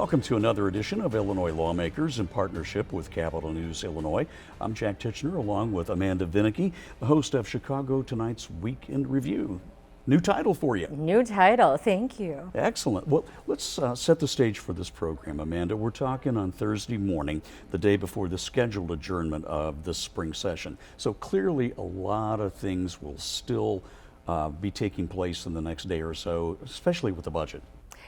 Welcome to another edition of Illinois Lawmakers in partnership with Capital News Illinois. I'm Jack Tichenor along with Amanda Vinicky, the host of Chicago Tonight's Weekend Review. New title for you. New title, thank you. Excellent. Well, let's set the stage for this program, Amanda. We're talking on Thursday morning, the day before the scheduled adjournment of the spring session. So clearly a lot of things will still be taking place in the next day or so, especially with the budget.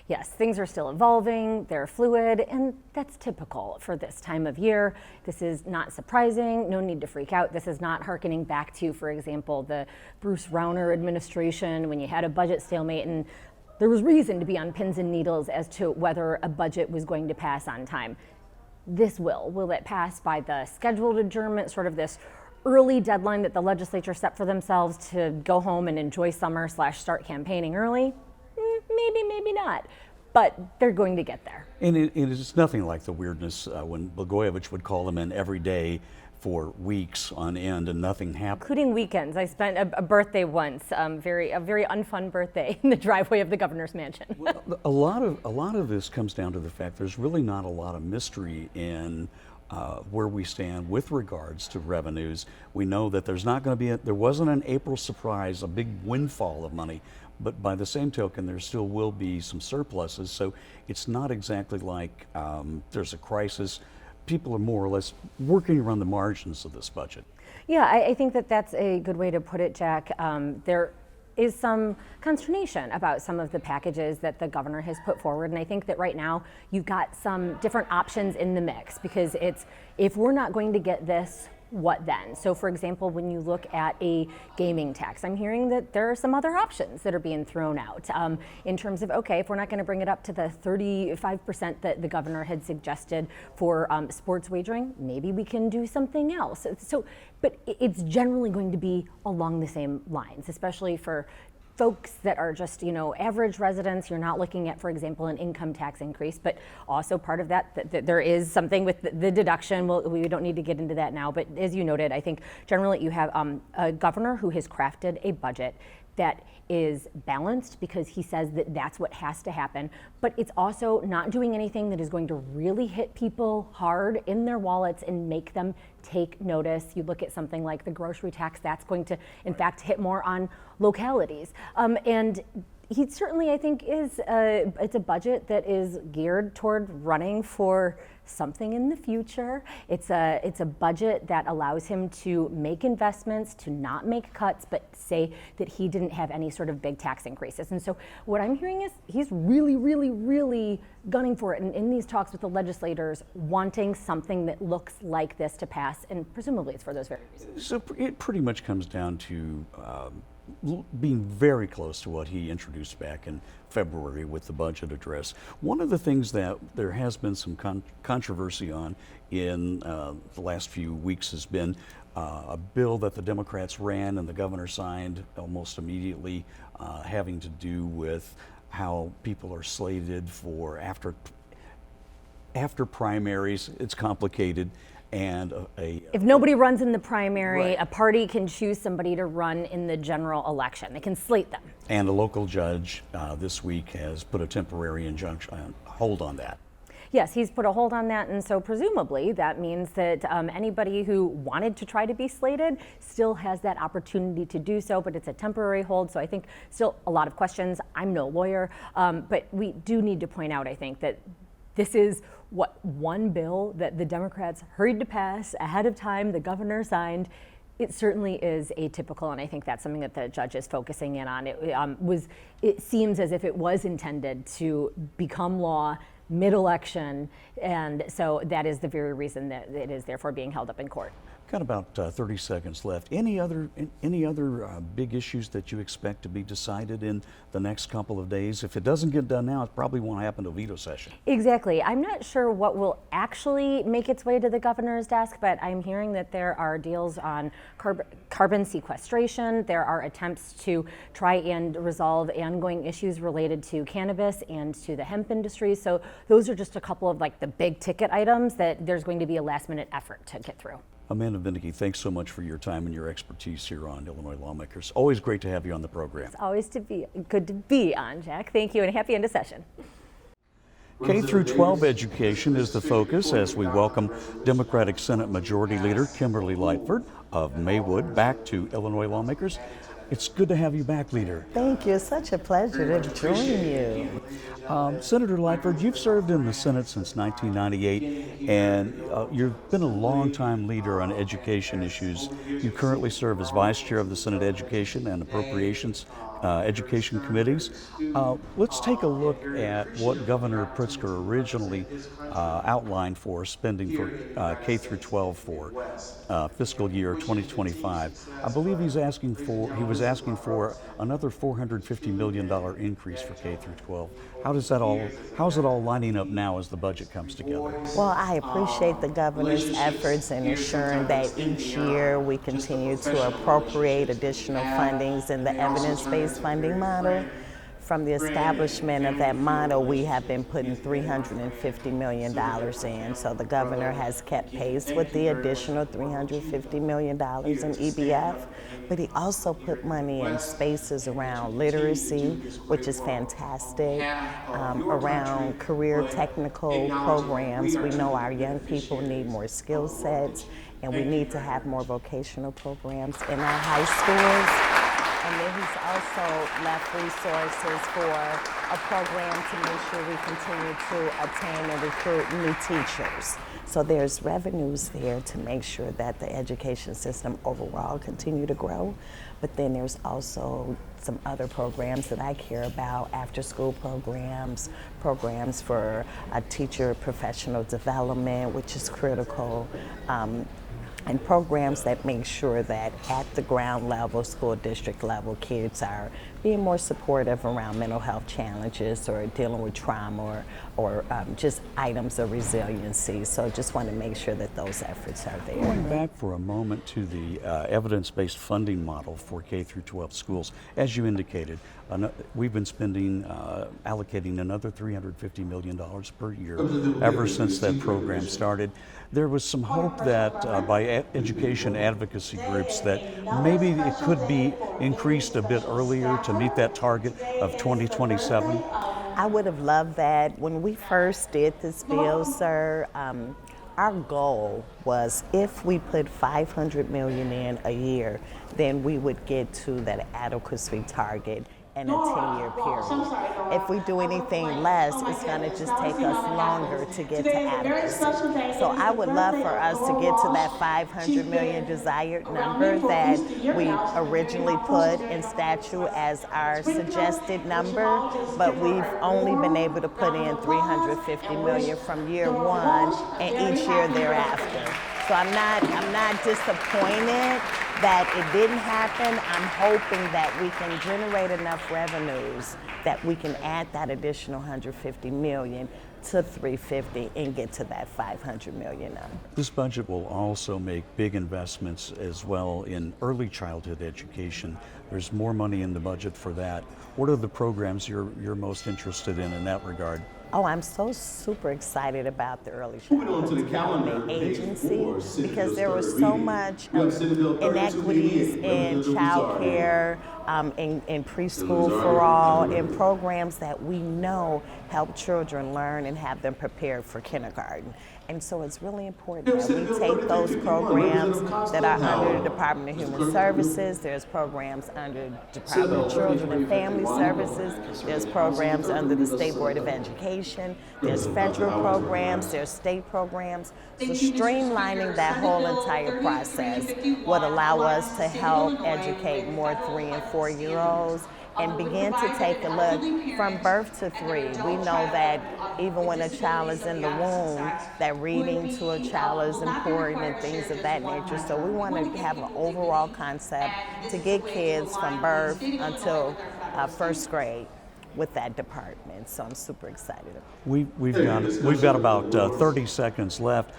Yes, things are still evolving, they're fluid, and that's typical for this time of year. This is not surprising, no need to freak out. This is not hearkening back to, for example, the Bruce Rauner administration when you had a budget stalemate and there was reason to be on pins and needles as to whether a budget was going to pass on time. This will it pass by the scheduled adjournment, sort of this early deadline that the legislature set for themselves to go home and enjoy summer / start campaigning early? Maybe, maybe not, but they're going to get there. And it is nothing like the weirdness when Blagojevich would call them in every day for weeks on end and nothing happened. Including weekends. I spent a birthday once, a very unfun birthday in the driveway of the governor's mansion. Well, a lot of this comes down to the fact there's really not a lot of mystery in where we stand with regards to revenues. We know that there's not going to be there wasn't an April surprise, a big windfall of money. But by the same token, there still will be some surpluses. So it's not exactly like there's a crisis. People are more or less working around the margins of this budget. Yeah, I think that that's a good way to put it, Jack. There is some consternation about some of the packages that the governor has put forward. And I think that right now you've got some different options in the mix because it's, if we're not going to get this, what then? So for example, when you look at a gaming tax, I'm hearing that there are some other options that are being thrown out in terms of, okay, if we're not going to bring it up to the 35% that the governor had suggested for sports wagering, maybe we can do something else. So, but it's generally going to be along the same lines, especially for folks that are just, average residents. You're not looking at, for example, an income tax increase, but also part of that there is something with the deduction. We don't need to get into that now, but as you noted, I think generally you have a governor who has crafted a budget that is balanced because he says that that's what has to happen, but it's also not doing anything that is going to really hit people hard in their wallets and make them take notice. You look at something like the grocery tax, that's going to in fact hit more on localities. And he certainly, I think, it's a budget that is geared toward running for something in the future. It's a budget that allows him to make investments, to not make cuts, but say that he didn't have any sort of big tax increases. And so what I'm hearing is he's really, really, really gunning for it. And in these talks with the legislators, wanting something that looks like this to pass, and presumably it's for those very reasons. So it pretty much comes down to being very close to what he introduced back in February with the budget address. One of the things that there has been some controversy on in the last few weeks has been a bill that the Democrats ran and the governor signed almost immediately, having to do with how people are slated for after primaries. It's complicated. And if nobody runs in the primary, right, a party can choose somebody to run in the general election. They can slate them. And a local judge this week has put a temporary injunction hold on that. Yes, he's put a hold on that, and so presumably that means that anybody who wanted to try to be slated still has that opportunity to do so, but it's a temporary hold, so I think still a lot of questions. I'm no lawyer, but we do need to point out, I think, that this is one bill that the Democrats hurried to pass ahead of time, the governor signed. It certainly is atypical, and I think that's something that the judge is focusing in on. It seems as if it was intended to become law mid-election, and so that is the very reason that it is therefore being held up in court. Got about 30 seconds left. Any other big issues that you expect to be decided in the next couple of days? If it doesn't get done now, it probably won't happen to veto session. Exactly. I'm not sure what will actually make its way to the governor's desk, but I'm hearing that there are deals on carbon sequestration. There are attempts to try and resolve ongoing issues related to cannabis and to the hemp industry. So those are just a couple of the big ticket items that there's going to be a last minute effort to get through. Amanda Vinicky, thanks so much for your time and your expertise here on Illinois Lawmakers. Always great to have you on the program. It's always good to be on, Jack. Thank you, and happy end of session. K through 12 education is the focus as we welcome Democratic Senate Majority Leader Kimberly Lightford of Maywood back to Illinois Lawmakers. It's good to have you back, Leader. Thank you. It's such a pleasure to join you. Senator Lightford, you've served in the Senate since 1998, and you've been a longtime leader on education issues. You currently serve as Vice Chair of the Senate Education and Appropriations Education Committees. Let's take a look at what Governor Pritzker originally outlined for spending for K through 12 for fiscal year 2025. I believe he was asking for another $450 million increase for K through 12. How's it all lining up now as the budget comes together? Well, I appreciate the governor's efforts in ensuring that each year we continue to appropriate additional fundings in the evidence-based funding model. From the establishment of that model, we have been putting $350 million in. So the governor has kept pace with the additional $350 million in EBF, but he also put money in spaces around literacy, which is fantastic, around career technical programs. We know our young people need more skill sets, and we need to have more vocational programs in our high schools. And then he's also left resources for a program to make sure we continue to attain and recruit new teachers. So there's revenues there to make sure that the education system overall continue to grow. But then there's also some other programs that I care about, after school programs, programs for teacher professional development, which is critical. And programs that make sure that at the ground level, school district level, kids are being more supportive around mental health challenges or dealing with trauma or just items of resiliency. So just want to make sure that those efforts are there. Going back for a moment to the evidence-based funding model for K through 12 schools, as you indicated, we've been allocating another $350 million per year ever since that program started. There was some hope that by education advocacy groups that maybe it could be increased a bit earlier to meet that target of 2027. I would have loved that. When we first did this bill, sir, our goal was if we put $500 million in a year, then we would get to that adequacy target in a 10-year period. If we do anything less, it's going to just take us longer to get to adequacy. So I would love for us to get to that $500 million desired number that we originally put in statute as our suggested number, but we've only been able to put in $350 million from year one and each year thereafter. So I'm not disappointed that it didn't happen. I'm hoping that we can generate enough revenues that we can add that additional $150 million to $350 and get to that $500 million number. This budget will also make big investments as well in early childhood education. There's more money in the budget for that. What are the programs you're most interested in that regard? Oh, I'm so super excited about the Early Childhood Development Agency because there was so much inequities in child care, in preschool for all, in programs that we know help children learn and have them prepared for kindergarten. And so it's really important that we take those programs that are under the Department of Human Services. There's programs under the Department of Children and Family Services. There's programs under the State Board of Education. There's federal programs. There's state programs. So streamlining that whole entire process would allow us to help educate more 3- and 4-year-olds and begin to take a look from birth to 3. We know that even when a child is in the womb, that reading to a child is important and things of that nature. So we want to have an overall concept to get kids from birth until first grade with that department. So I'm super excited. We've got about 30 seconds left.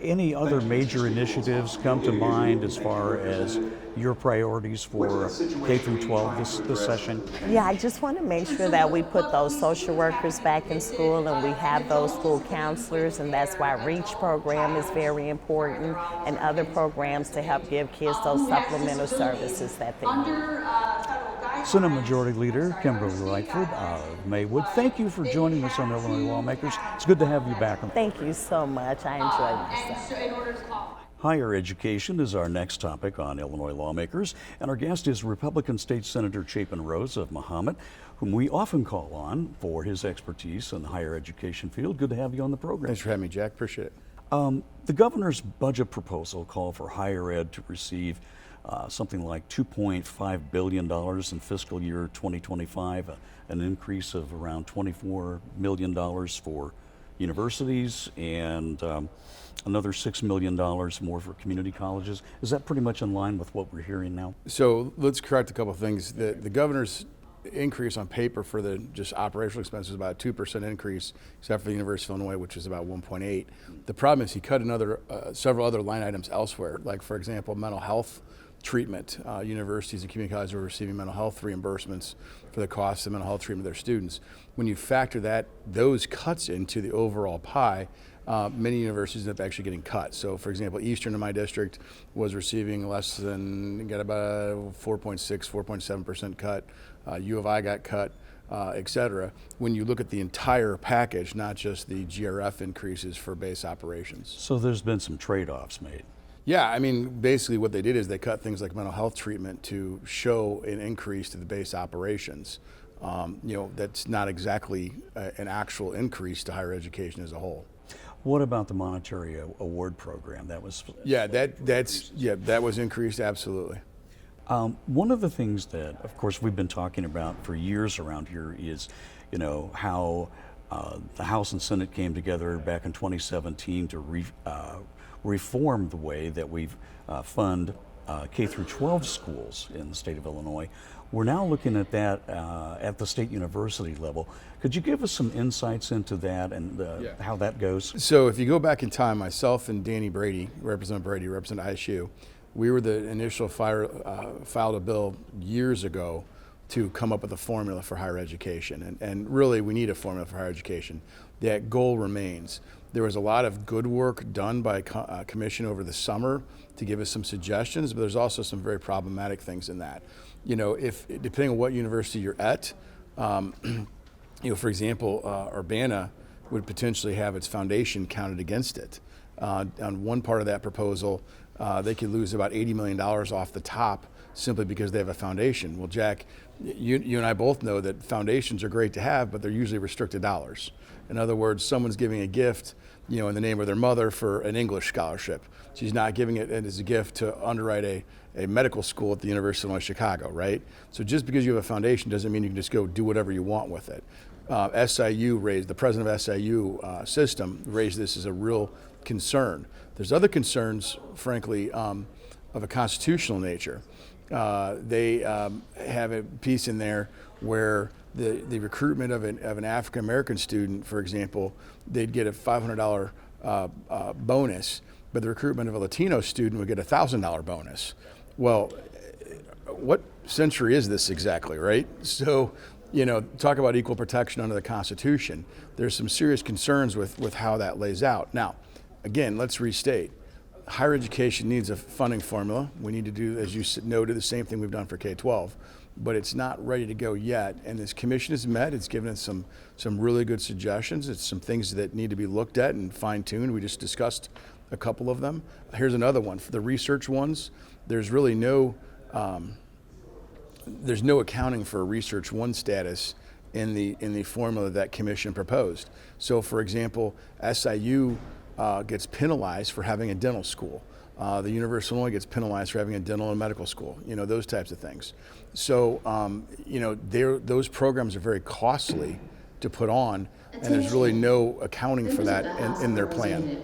Any other major initiatives come to mind as far as your priorities for K through 12 this session? Yeah, I just want to make sure that we put those social workers back in school and we have those school counselors, and that's why REACH program is very important and other programs to help give kids those supplemental services that they need. Senate Majority Leader Kimberly Lightford of Maywood, thank you for joining us on Illinois Lawmakers. It's good to have you back. Thank you so much. I enjoyed myself. Higher education is our next topic on Illinois Lawmakers, and our guest is Republican State Senator Chapin Rose of Mahomet, whom we often call on for his expertise in the higher education field. Good to have you on the program. Thanks for having me, Jack. Appreciate it. The governor's budget proposal called for higher ed to receive something like $2.5 billion in fiscal year 2025, an increase of around $24 million for universities and another $6 million more for community colleges. Is that pretty much in line with what we're hearing now? So let's correct a couple of things. The governor's increase on paper for the just operational expenses is about a 2% increase, except for the University of Illinois, which is about 1.8. The problem is he cut another several other line items elsewhere, like for example, mental health treatment. Universities and community colleges are receiving mental health reimbursements for the cost of mental health treatment of their students. When you factor those cuts into the overall pie, many universities end up actually getting cut. So for example, Eastern in my district was receiving less than, got about a 4.6, 4.7% cut. U of I got cut, et cetera. When you look at the entire package, not just the GRF increases for base operations. So there's been some trade-offs made. Yeah, I mean, basically what they did is they cut things like mental health treatment to show an increase to the base operations. That's not exactly an actual increase to higher education as a whole. What about the monetary award program? That was that was increased, absolutely. One of the things that, of course, we've been talking about for years around here is, how the House and Senate came together back in 2017 to reform the way that we fund K through 12 schools in the state of Illinois. We're now looking at that at the state university level. Could you give us some insights into that and how that goes? So if you go back in time, myself and Danny Brady, represent ISU, we were the initial filed a bill years ago to come up with a formula for higher education. And really, we need a formula for higher education. That goal remains. There was a lot of good work done by commission over the summer to give us some suggestions, but there's also some very problematic things in that. If depending on what university you're at, for example, Urbana would potentially have its foundation counted against it. On one part of that proposal, they could lose about $80 million off the top simply because they have a foundation. Well, Jack, you and I both know that foundations are great to have, but they're usually restricted dollars. In other words, someone's giving a gift, in the name of their mother for an English scholarship. She's not giving it as a gift to underwrite a medical school at the University of Illinois Chicago, right? So just because you have a foundation doesn't mean you can just go do whatever you want with it. The president of SIU system raised this as a real concern. There's other concerns, frankly, of a constitutional nature. They have a piece in there where the recruitment of an African American student, for example, they'd get a $500 bonus, but the recruitment of a Latino student would get a $1,000 bonus. Well, what century is this exactly, right? So, talk about equal protection under the Constitution. There's some serious concerns with how that lays out. Now, again, let's restate. Higher education needs a funding formula. We need to do, as you noted, the same thing we've done for K-12, but it's not ready to go yet. And this commission has met. It's given us some really good suggestions. It's some things that need to be looked at and fine-tuned. We just discussed a couple of them. Here's another one. For the research ones, there's really no accounting for Research 1 status in the formula that commission proposed. So, for example, SIU gets penalized for having a dental school. The University of Illinois gets penalized for having a dental and medical school, those types of things. So, those programs are very costly to put on, and there's really no accounting for that in their plan.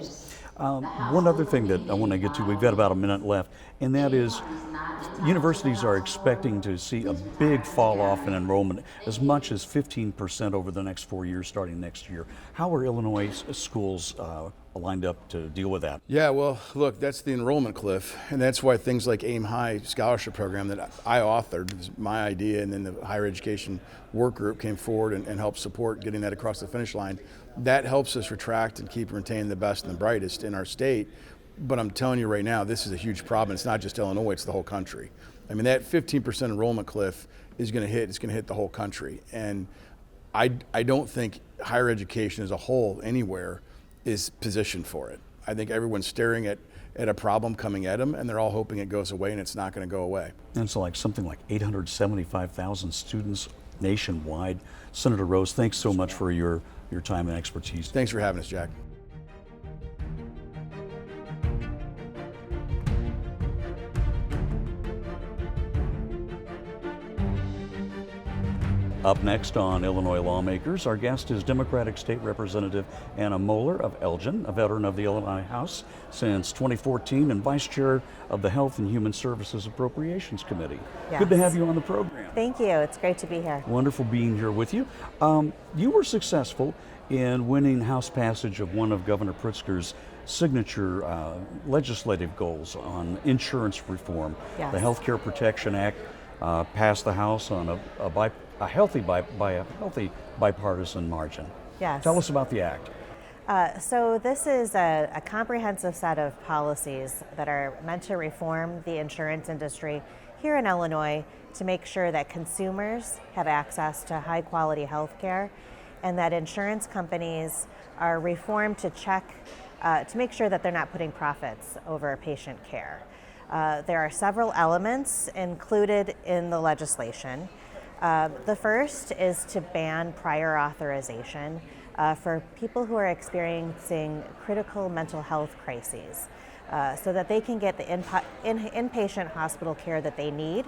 One other thing that I want to get to, we've got about a minute left, and that is universities are expecting to see a big fall off in enrollment, as much as 15% over the next 4 years starting next year. How are Illinois schools lined up to deal with that? Yeah, well, look, that's the enrollment cliff, and that's why things like Aim High scholarship program that I authored, is my idea, and then the higher education work group came forward and helped support getting that across the finish line. That helps us attract and keep and retain the best and the brightest in our state. But I'm telling you right now, this is a huge problem. It's not just Illinois, it's the whole country. I mean, that 15% enrollment cliff is going to hit the whole country. And I don't think higher education as a whole anywhere is positioned for it. I think everyone's staring at a problem coming at them, and they're all hoping it goes away, and it's not going to go away. And so like something like 875,000 students nationwide. Senator Rose, thanks so much for your time and expertise. Thanks for having us, Jack. Up next on Illinois Lawmakers, our guest is Democratic State Representative Anna Moeller of Elgin, a veteran of the Illinois House since 2014 and Vice Chair of the Health and Human Services Appropriations Committee. Yes. Good to have you on the program. Thank you. It's great to be here. Wonderful being here with you. You were successful in winning House passage of one of Governor Pritzker's signature legislative goals on insurance reform. Yes. The Health Care Protection Act passed the House on a healthy bipartisan margin. Yes. Tell us about the act. So this is a comprehensive set of policies that are meant to reform the insurance industry here in Illinois to make sure that consumers have access to high quality health care and that insurance companies are reformed to make sure that they're not putting profits over patient care. There are several elements included in the legislation. The first is to ban prior authorization for people who are experiencing critical mental health crises so that they can get the inpatient hospital care that they need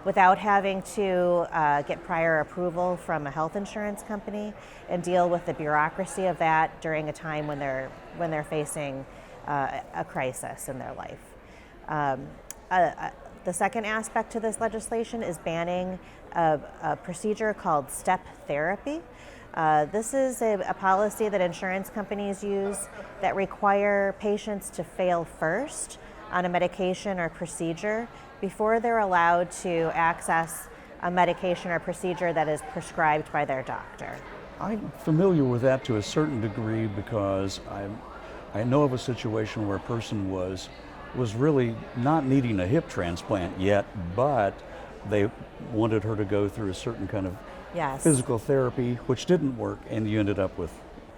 without having to get prior approval from a health insurance company and deal with the bureaucracy of that during a time when they're facing a crisis in their life. The second aspect to this legislation is banning a procedure called step therapy. This is a policy that insurance companies use that require patients to fail first on a medication or procedure before they're allowed to access a medication or procedure that is prescribed by their doctor. I'm familiar with that to a certain degree because I know of a situation where a person was really not needing a hip transplant yet, but they wanted her to go through a certain kind of Yes. physical therapy, which didn't work, and you ended up with.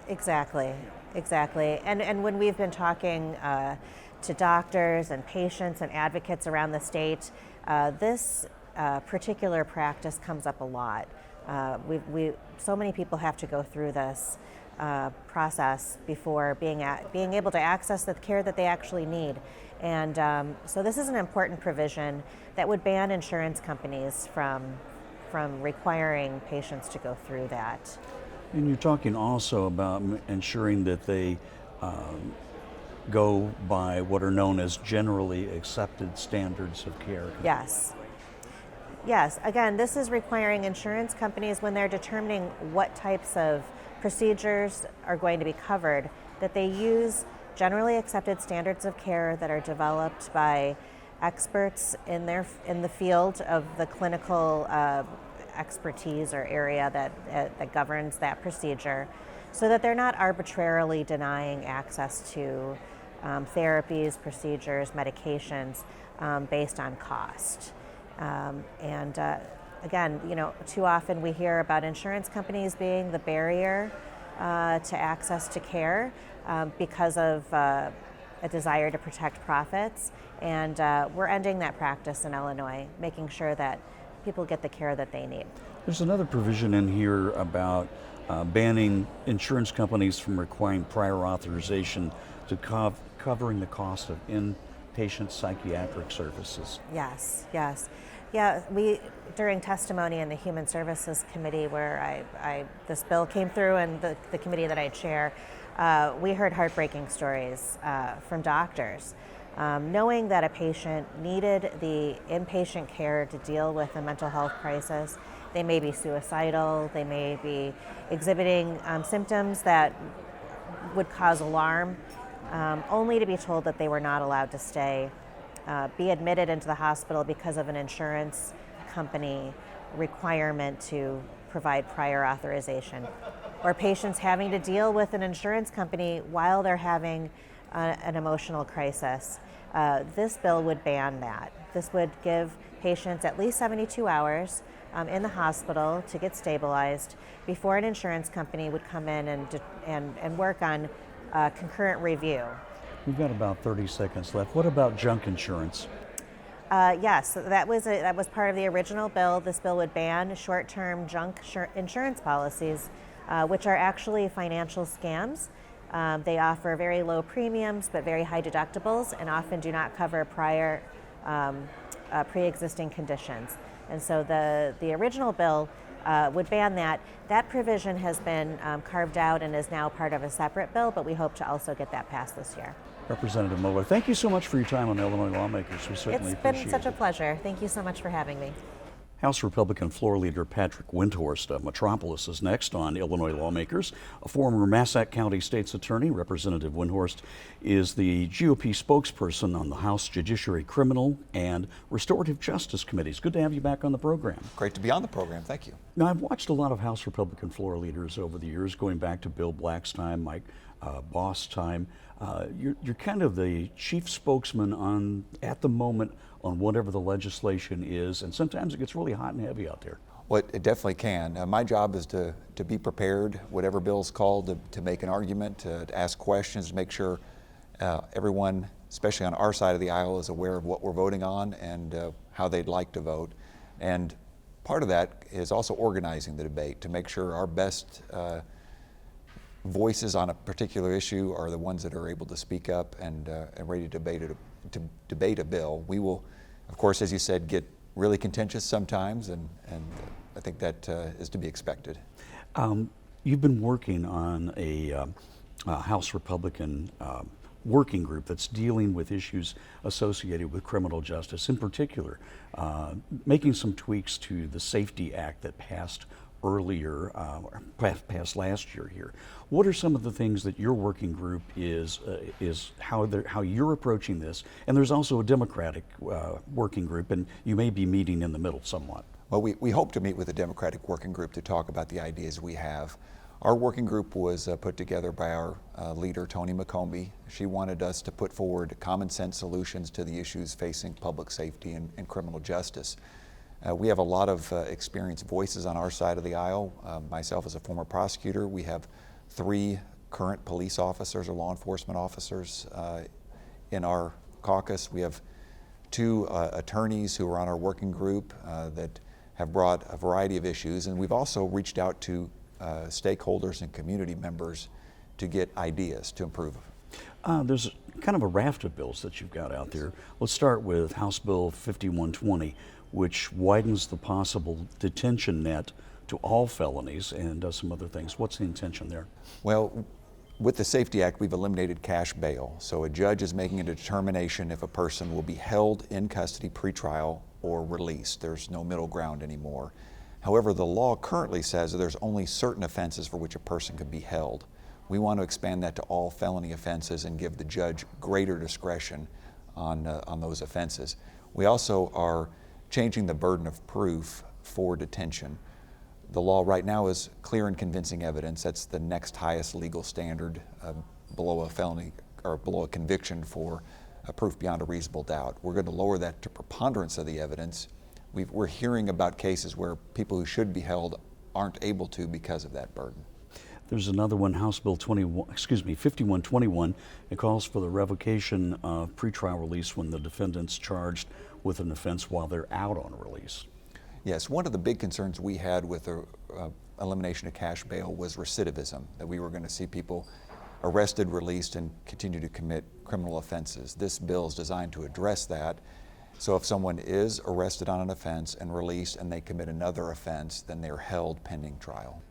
Exactly. And when we've been talking to doctors and patients and advocates around the state, this particular practice comes up a lot. So many people have to go through this process before being able to access the care that they actually need. And so this is an important provision that would ban insurance companies from requiring patients to go through that. And you're talking also about ensuring that they go by what are known as generally accepted standards of care. Yes. Again, this is requiring insurance companies, when they're determining what types of procedures are going to be covered, that they use generally accepted standards of care that are developed by experts in the field of the clinical expertise or area that governs that procedure, so that they're not arbitrarily denying access to therapies, procedures, medications based on cost. Again, too often we hear about insurance companies being the barrier to access to care because of a desire to protect profits. And we're ending that practice in Illinois, making sure that people get the care that they need. There's another provision in here about banning insurance companies from requiring prior authorization to covering the cost of inpatient psychiatric services. Yes. Yeah, during testimony in the Human Services Committee, where this bill came through, and the committee that I chair, we heard heartbreaking stories from doctors. Knowing that a patient needed the inpatient care to deal with a mental health crisis, they may be suicidal, they may be exhibiting symptoms that would cause alarm, only to be told that they were not allowed to stay, be admitted into the hospital because of an insurance company requirement to provide prior authorization, or patients having to deal with an insurance company while they're having an emotional crisis. This bill would ban that. This would give patients at least 72 hours in the hospital to get stabilized before an insurance company would come in and work on concurrent review. We've got about 30 seconds left. What about junk insurance? Yes, that was part of the original bill. This bill would ban short-term junk insurance policies, which are actually financial scams. They offer very low premiums but very high deductibles, and often do not cover prior pre-existing conditions. And so the original bill would ban that. That provision has been carved out and is now part of a separate bill, but we hope to also get that passed this year. Representative Mueller, thank you so much for your time on Illinois Lawmakers. We certainly appreciate it. It's been such a pleasure. Thank you so much for having me. House Republican Floor Leader Patrick Windhorst of Metropolis is next on Illinois Lawmakers. A former Massac County State's Attorney, Representative Windhorst is the GOP spokesperson on the House Judiciary Criminal and Restorative Justice Committees. Good to have you back on the program. Great to be on the program. Thank you. Now, I've watched a lot of House Republican floor leaders over the years, going back to Bill Black's time, Mike Boss' time. You're kind of the chief spokesman on, at the moment, on whatever the legislation is, and sometimes it gets really hot and heavy out there. Well, it definitely can. My job is to be prepared, whatever bill's called, to make an argument, to ask questions, to make sure everyone, especially on our side of the aisle, is aware of what we're voting on and how they'd like to vote. And part of that is also organizing the debate to make sure our best voices on a particular issue are the ones that are able to speak up and ready to debate a bill. We will, of course, as you said, get really contentious sometimes, and I think that is to be expected. You've been working on a House Republican working group that's dealing with issues associated with criminal justice, in particular, making some tweaks to the Safety Act that passed earlier, passed last year here. What are some of the things that your working group is how you're approaching this? And there's also a Democratic working group, and you may be meeting in the middle somewhat. Well, we hope to meet with the Democratic working group to talk about the ideas we have. Our working group was put together by our leader, Toni Mahomet. She wanted us to put forward common sense solutions to the issues facing public safety and criminal justice. We have a lot of experienced voices on our side of the aisle. Myself as a former prosecutor, we have 3 current police officers or law enforcement officers in our caucus. We have 2 attorneys who are on our working group that have brought a variety of issues, and we've also reached out to stakeholders and community members to get ideas to improve. There's kind of a raft of bills that you've got out there. Let's start with House Bill 5120, which widens the possible detention net to all felonies and does some other things. What's the intention there? Well, with the Safety Act, we've eliminated cash bail. So a judge is making a determination if a person will be held in custody pretrial or released. There's no middle ground anymore. However, the law currently says that there's only certain offenses for which a person can be held. We want to expand that to all felony offenses and give the judge greater discretion on those offenses. We also are changing the burden of proof for detention. The law right now is clear and convincing evidence. That's the next highest legal standard below a felony or below a conviction for a proof beyond a reasonable doubt. We're going to lower that to preponderance of the evidence. We're hearing about cases where people who should be held aren't able to because of that burden. There's another one, House Bill 5121. It calls for the revocation of pretrial release when the defendant's charged with an offense while they're out on release. Yes, one of the big concerns we had with the elimination of cash bail was recidivism, that we were going to see people arrested, released, and continue to commit criminal offenses. This bill is designed to address that. So if someone is arrested on an offense and released and they commit another offense, then they're held pending trial.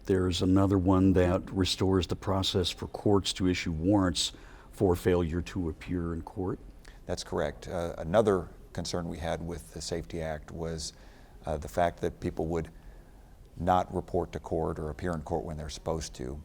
There's another one that restores the process for courts to issue warrants for failure to appear in court. That's correct. Another concern we had with the Safety Act was the fact that people would not report to court or appear in court when they're supposed to.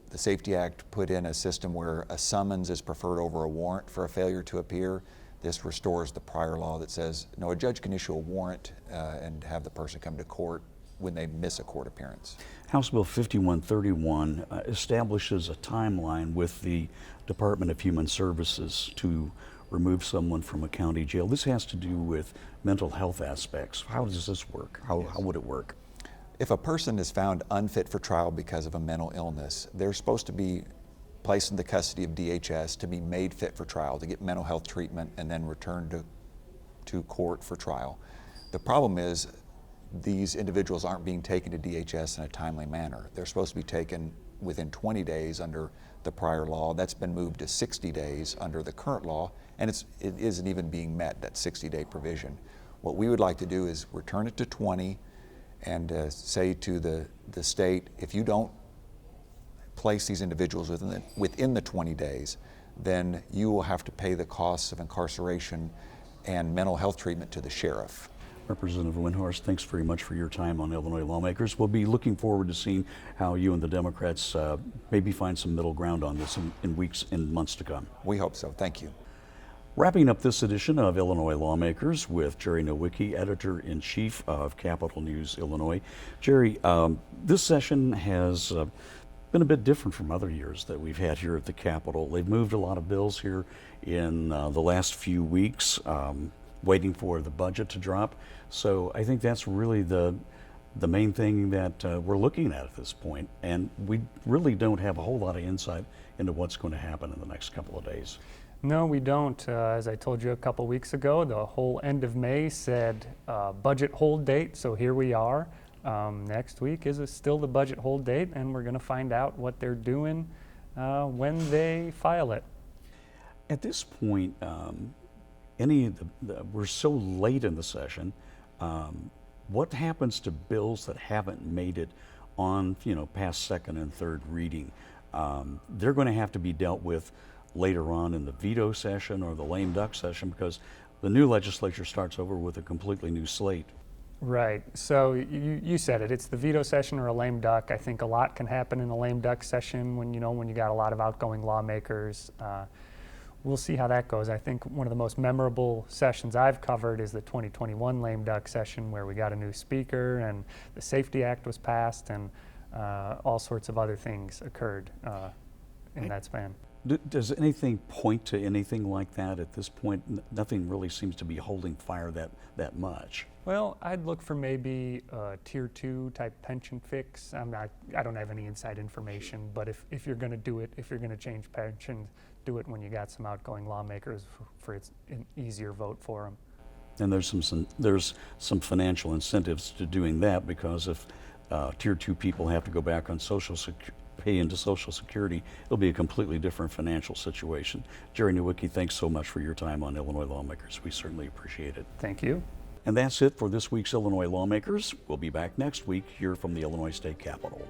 The Safety Act put in a system where a summons is preferred over a warrant for a failure to appear. This restores the prior law that says, no, a judge can issue a warrant and have the person come to court when they miss a court appearance. House Bill 5131 establishes a timeline with the Department of Human Services to remove someone from a county jail. This has to do with mental health aspects. How does this work? How would it work? If a person is found unfit for trial because of a mental illness, they're supposed to be placed in the custody of DHS to be made fit for trial, to get mental health treatment and then returned to court for trial. The problem is these individuals aren't being taken to DHS in a timely manner. They're supposed to be taken within 20 days under the prior law. That's been moved to 60 days under the current law, and it isn't even being met, that 60-day provision. What we would like to do is return it to 20 and say to the state, if you don't place these individuals within the 20 days, then you will have to pay the costs of incarceration and mental health treatment to the sheriff. Representative Windhorst, thanks very much for your time on Illinois Lawmakers. We'll be looking forward to seeing how you and the Democrats maybe find some middle ground on this in weeks and months to come. We hope so. Thank you. Wrapping up this edition of Illinois Lawmakers with Jerry Nowicki, Editor-in-Chief of Capital News, Illinois. Jerry, this session has been a bit different from other years that we've had here at the Capitol. They've moved a lot of bills here in the last few weeks, waiting for the budget to drop. So I think that's really the main thing that we're looking at this point. And we really don't have a whole lot of insight into what's going to happen in the next couple of days. No, we don't. As I told you a couple weeks ago, the whole end of May said budget hold date, so here we are. Next week is still the budget hold date, and we're going to find out what they're doing when they file it. At this point, we're so late in the session, what happens to bills that haven't made it on, past second and third reading? They're going to have to be dealt with later on in the veto session or the lame duck session, because the new legislature starts over with a completely new slate. Right. So you said it. It's the veto session or a lame duck. I think a lot can happen in a lame duck session when you got a lot of outgoing lawmakers. We'll see how that goes. I think one of the most memorable sessions I've covered is the 2021 lame duck session, where we got a new speaker and the Safety Act was passed, and all sorts of other things occurred in that span. Does anything point to anything like that at this point? Nothing really seems to be holding fire that much. Well, I'd look for maybe a tier 2 type pension fix. I don't have any inside information, but if you're going to do it, if you're going to change pensions, do it when you got some outgoing lawmakers for it's an easier vote for them. And there's some financial incentives to doing that, because if tier 2 people have to go back on pay into Social Security, it'll be a completely different financial situation. Jerry Nowicki, thanks so much for your time on Illinois Lawmakers. We certainly appreciate it. Thank you. And that's it for this week's Illinois Lawmakers. We'll be back next week here from the Illinois State Capitol.